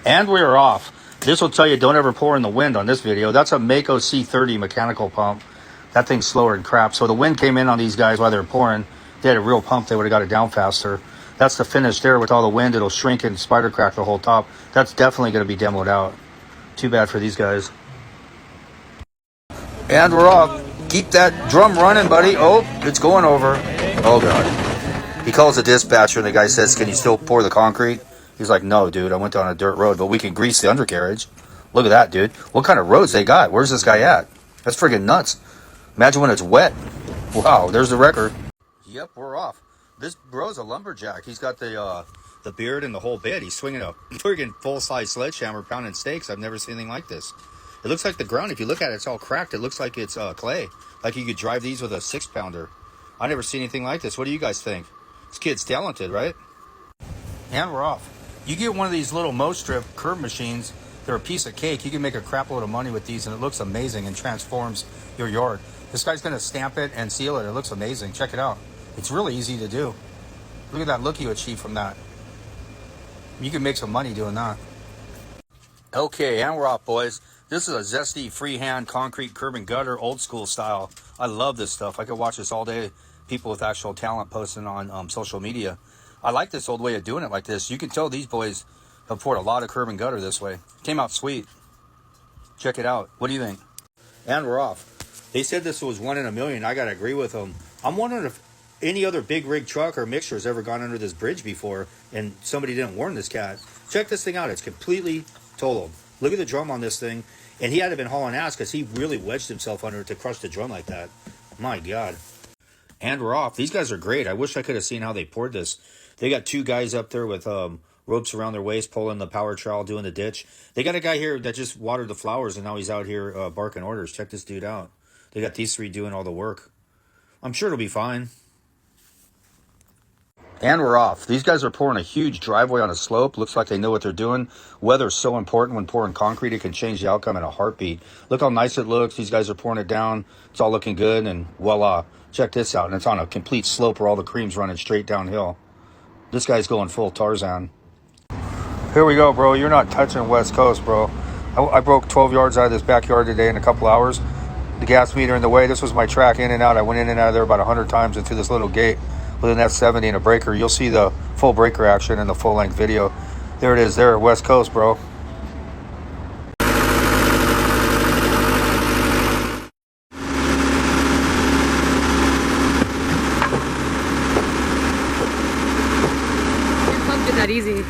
And we're off. This will tell you don't ever pour in the wind on this video. That's a Mako C30 mechanical pump. That thing's slower than crap. So the wind came in on these guys while they were pouring. They had a real pump, they would have got it down faster. That's the finish there. With all the wind, it'll shrink and spider crack the whole top. That's definitely going to be demoed out. Too bad for these guys. And we're off. Keep that drum running, buddy. Oh, it's going over. Oh, God. He calls the dispatcher, and the guy says, can you still pour the concrete? He's like, no, dude, I went down a dirt road, but we can grease the undercarriage. Look at that, dude. What kind of roads they got? Where's this guy at? That's friggin' nuts. Imagine when it's wet. Wow, there's the record. Yep, we're off. This bro's a lumberjack. He's got the beard and the whole bit. He's swinging a friggin' full-size sledgehammer pounding stakes. I've never seen anything like this. It looks like the ground, if you look at it, it's all cracked. It looks like it's clay. Like you could drive these with a 6-pounder. I never seen anything like this. What do you guys think? This kid's talented, right? And we're off. You get one of these little Mostrip curb machines, they're a piece of cake. You can make a crap load of money with these, and it looks amazing and transforms your yard. This guy's going to stamp it and seal it. It looks amazing. Check it out. It's really easy to do. Look at that look you achieve from that. You can make some money doing that. Okay, and we're off, boys. This is a zesty freehand concrete curb and gutter, old school style. I love this stuff. I could watch this all day. People with actual talent posting on social media. I like this old way of doing it like this. You can tell these boys have poured a lot of curb and gutter this way. Came out sweet. Check it out. What do you think? And we're off. They said this was 1 in a million. I got to agree with them. I'm wondering if any other big rig truck or mixer has ever gone under this bridge before and somebody didn't warn this cat. Check this thing out. It's completely totaled. Look at the drum on this thing. And he had to have been hauling ass because he really wedged himself under it to crush the drum like that. My God. And we're off. These guys are great. I wish I could have seen how they poured this. They got 2 guys up there with ropes around their waist, pulling the power trowel, doing the ditch. They got a guy here that just watered the flowers, and now he's out here barking orders. Check this dude out. They got these 3 doing all the work. I'm sure it'll be fine. And we're off. These guys are pouring a huge driveway on a slope. Looks like they know what they're doing. Weather's so important when pouring concrete. It can change the outcome in a heartbeat. Look how nice it looks. These guys are pouring it down. It's all looking good, and voila. Check this out. And it's on a complete slope where all the cream's running straight downhill. This guy's going full Tarzan. Here we go, bro. You're not touching West Coast, bro. I broke 12 yards out of this backyard today in a couple hours. The gas meter in the way. This was my track in and out. I went in and out of there about 100 times into this little gate with an F70 and a breaker. You'll see the full breaker action in the full-length video. There it is there, West Coast, bro. That easy.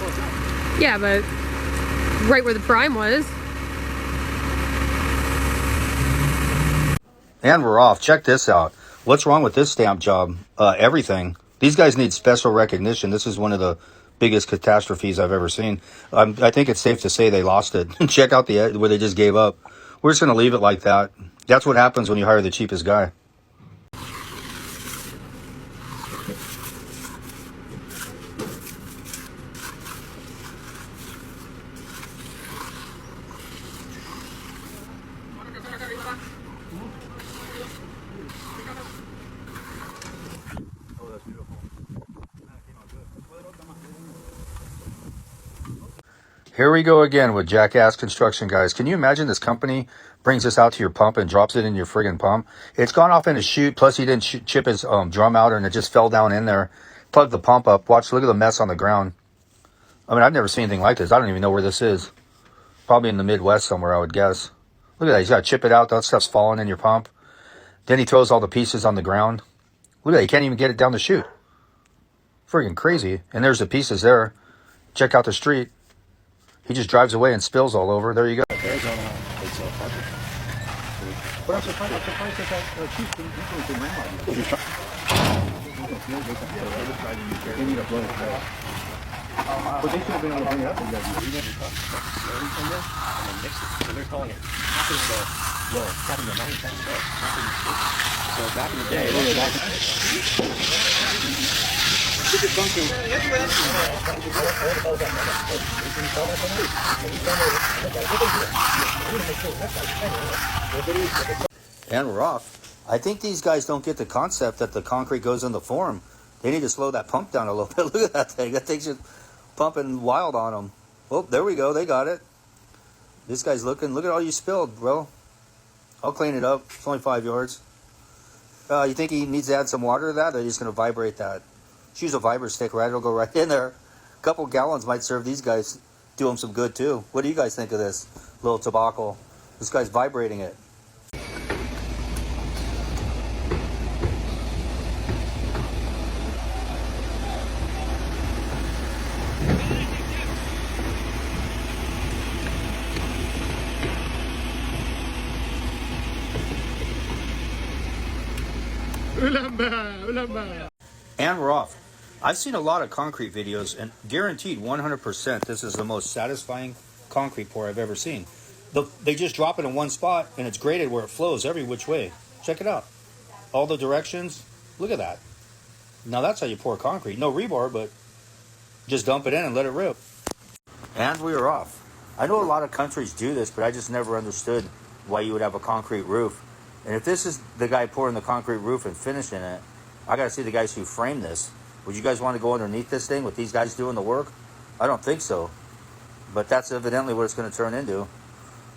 Yeah, but right where the prime was. And we're off. Check this out. What's wrong with this stamp job? Everything. These guys need special recognition. This is one of the biggest catastrophes I've ever seen. I think it's safe to say they lost it. Check out the where they just gave up. We're just going to leave it like that. That's what happens when you hire the cheapest guy. Here we go again with Jackass Construction, guys. Can you imagine this company brings this out to your pump and drops it in your friggin' pump? It's gone off in a chute, plus he didn't chip his drum out, and it just fell down in there. Plug the pump up. Watch, look at the mess on the ground. I mean, I've never seen anything like this. I don't even know where this is. Probably in the Midwest somewhere, I would guess. Look at that. He's got to chip it out. That stuff's falling in your pump. Then he throws all the pieces on the ground. Look at that. He can't even get it down the chute. Friggin' crazy. And there's the pieces there. Check out the street. He just drives away and spills all over. There you go. Arizona, it's a project. But I'm surprised that chief didn't influence your grandma. They need a blow. But they should have been able to bring it up and you guys and then mix it. So they're calling it happening the low, happening the 9 cents low. So back in the day, and we're off. I think these guys don't get the concept that the concrete goes in the form. They need to slow that pump down a little bit. Look at that thing. That thing's just pumping wild on them. Oh, there we go. They got it. This guy's looking. Look at all you spilled, bro. I'll clean it up. It's only 5 yards. You think he needs to add some water to that, or are you just going to vibrate that? Just use a vibra stick, right? It'll go right in there. A couple gallons might serve these guys. Do them some good, too. What do you guys think of this little tobacco? This guy's vibrating it. And we're off. I've seen a lot of concrete videos, and guaranteed 100% this is the most satisfying concrete pour I've ever seen. They just drop it in one spot, and it's graded where it flows every which way. Check it out. All the directions. Look at that. Now that's how you pour concrete. No rebar, but just dump it in and let it rip. And we are off. I know a lot of countries do this, but I just never understood why you would have a concrete roof. And if this is the guy pouring the concrete roof and finishing it, I got to see the guys who framed this. Would you guys want to go underneath this thing with these guys doing the work? I don't think so. But that's evidently what it's going to turn into.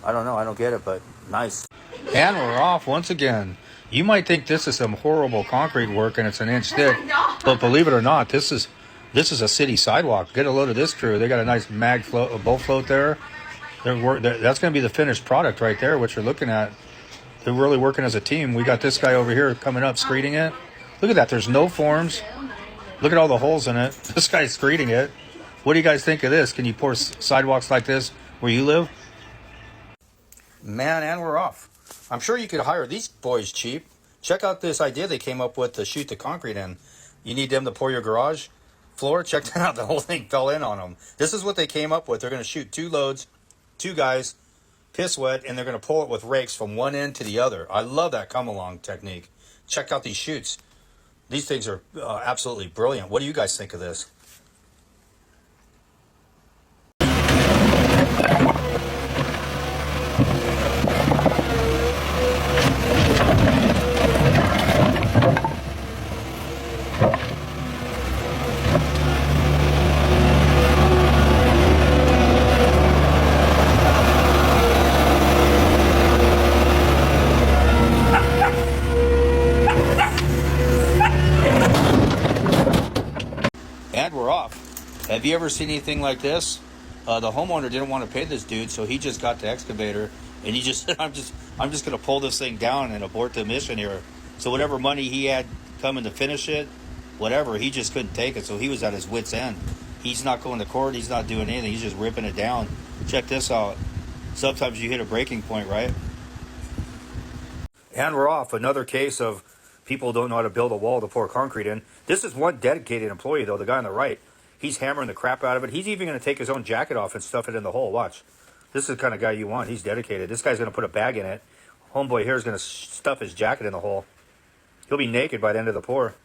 I don't know. I don't get it, but nice. And we're off once again. You might think this is some horrible concrete work and it's an inch thick, but believe it or not, this is a city sidewalk. Get a load of this crew. They got a nice mag float, a boat float there. That's going to be the finished product right there, what you're looking at. They're really working as a team. We got this guy over here coming up, screeding it. Look at that. There's no forms. Look at all the holes in it. This guy's screeding it. What do you guys think of this? Can you pour sidewalks like this where you live? Man, and we're off. I'm sure you could hire these boys cheap. Check out this idea they came up with to shoot the concrete in. You need them to pour your garage floor. Check that out. The whole thing fell in on them. This is what they came up with. They're going to shoot 2 loads, 2 guys, piss wet, and they're going to pull it with rakes from one end to the other. I love that come-along technique. Check out these chutes. These things are absolutely brilliant. What do you guys think of this? And we're off. Have you ever seen anything like this? The homeowner didn't want to pay this dude, so he just got the excavator and he just said, I'm just going to pull this thing down and abort the mission here. So whatever money he had coming to finish it, whatever, he just couldn't take it. So he was at his wit's end. He's not going to court. He's not doing anything. He's just ripping it down. Check this out. Sometimes you hit a breaking point, right? And we're off. Another case of people don't know how to build a wall to pour concrete in. This is one dedicated employee, though, the guy on the right. He's hammering the crap out of it. He's even going to take his own jacket off and stuff it in the hole. Watch. This is the kind of guy you want. He's dedicated. This guy's going to put a bag in it. Homeboy here is going to stuff his jacket in the hole. He'll be naked by the end of the pour.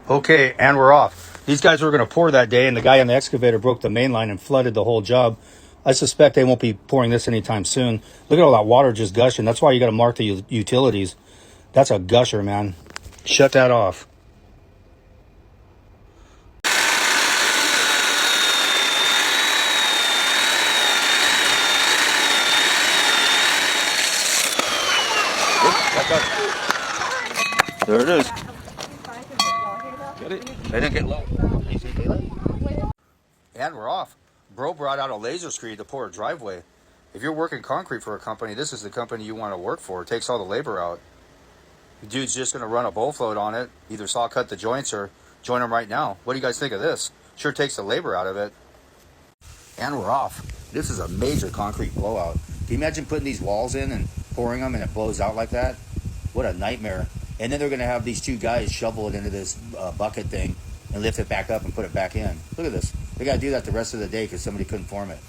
Okay, and we're off. These guys were going to pour that day, and the guy on the excavator broke the main line and flooded the whole job. I suspect they won't be pouring this anytime soon. Look at all that water just gushing. That's why you got to mark the utilities. That's a gusher, man. Shut that off. There it is. Get it? They didn't get low. And we're off. Bro brought out a laser screed to pour a driveway. If you're working concrete for a company, this is the company you want to work for. It takes all the labor out. The dude's just going to run a bowl float on it, either saw cut the joints or join them right now. What do you guys think of this? Sure takes the labor out of it. And we're off. This is a major concrete blowout. Can you imagine putting these walls in and pouring them and it blows out like that? What a nightmare. And then they're going to have these 2 guys shovel it into this bucket thing and lift it back up and put it back in. Look at this. They got to do that the rest of the day because somebody couldn't form it.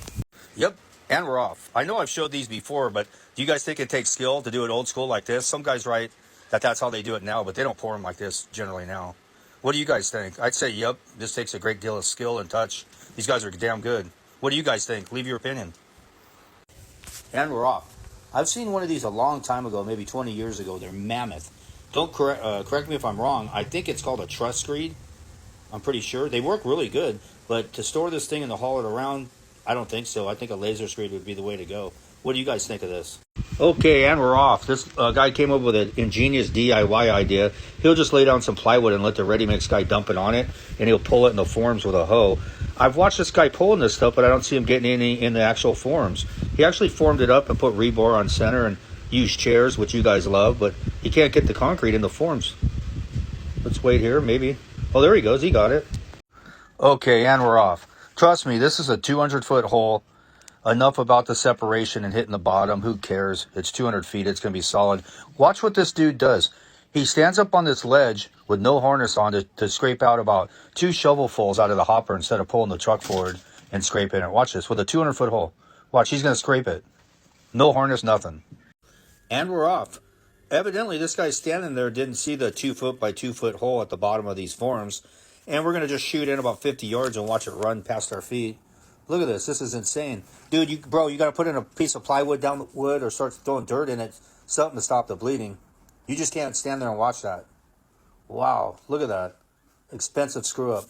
Yep. And we're off. I know I've showed these before, but do you guys think it takes skill to do it old school like this? Some guys write that that's how they do it now, but they don't pour them like this generally now. What do you guys think? I'd say, yep, this takes a great deal of skill and touch. These guys are damn good. What do you guys think? Leave your opinion. And we're off. I've seen one of these a long time ago, maybe 20 years ago. They're mammoth. Don't correct me if I'm wrong. I think it's called a truss screed. I'm pretty sure. They work really good, but to store this thing and to haul it around, I don't think so. I think a laser screed would be the way to go. What do you guys think of this? Okay, and we're off. This guy came up with an ingenious DIY idea. He'll just lay down some plywood and let the ready mix guy dump it on it, and he'll pull it in the forms with a hoe. I've watched this guy pulling this stuff, but I don't see him getting any in the actual forms. He actually formed it up and put rebar on center and used chairs, which you guys love, but he can't get the concrete in the forms. Let's wait here, maybe. Oh, there he goes. He got it. Okay, and we're off. Trust me, this is a 200-foot hole. Enough about the separation and hitting the bottom. Who cares? It's 200 feet. It's going to be solid. Watch what this dude does. He stands up on this ledge with no harness on to scrape out about 2 shovelfuls out of the hopper instead of pulling the truck forward and scraping it. Watch this with a 200-foot hole. Watch, he's going to scrape it. No harness, nothing. And we're off. Evidently, this guy standing there didn't see the 2-foot by 2-foot hole at the bottom of these forms. And we're going to just shoot in about 50 yards and watch it run past our feet. Look at this. This is insane. Dude, you got to put in a piece of plywood down the wood or start throwing dirt in it. Something to stop the bleeding. You just can't stand there and watch that. Wow. Look at that. Expensive screw up.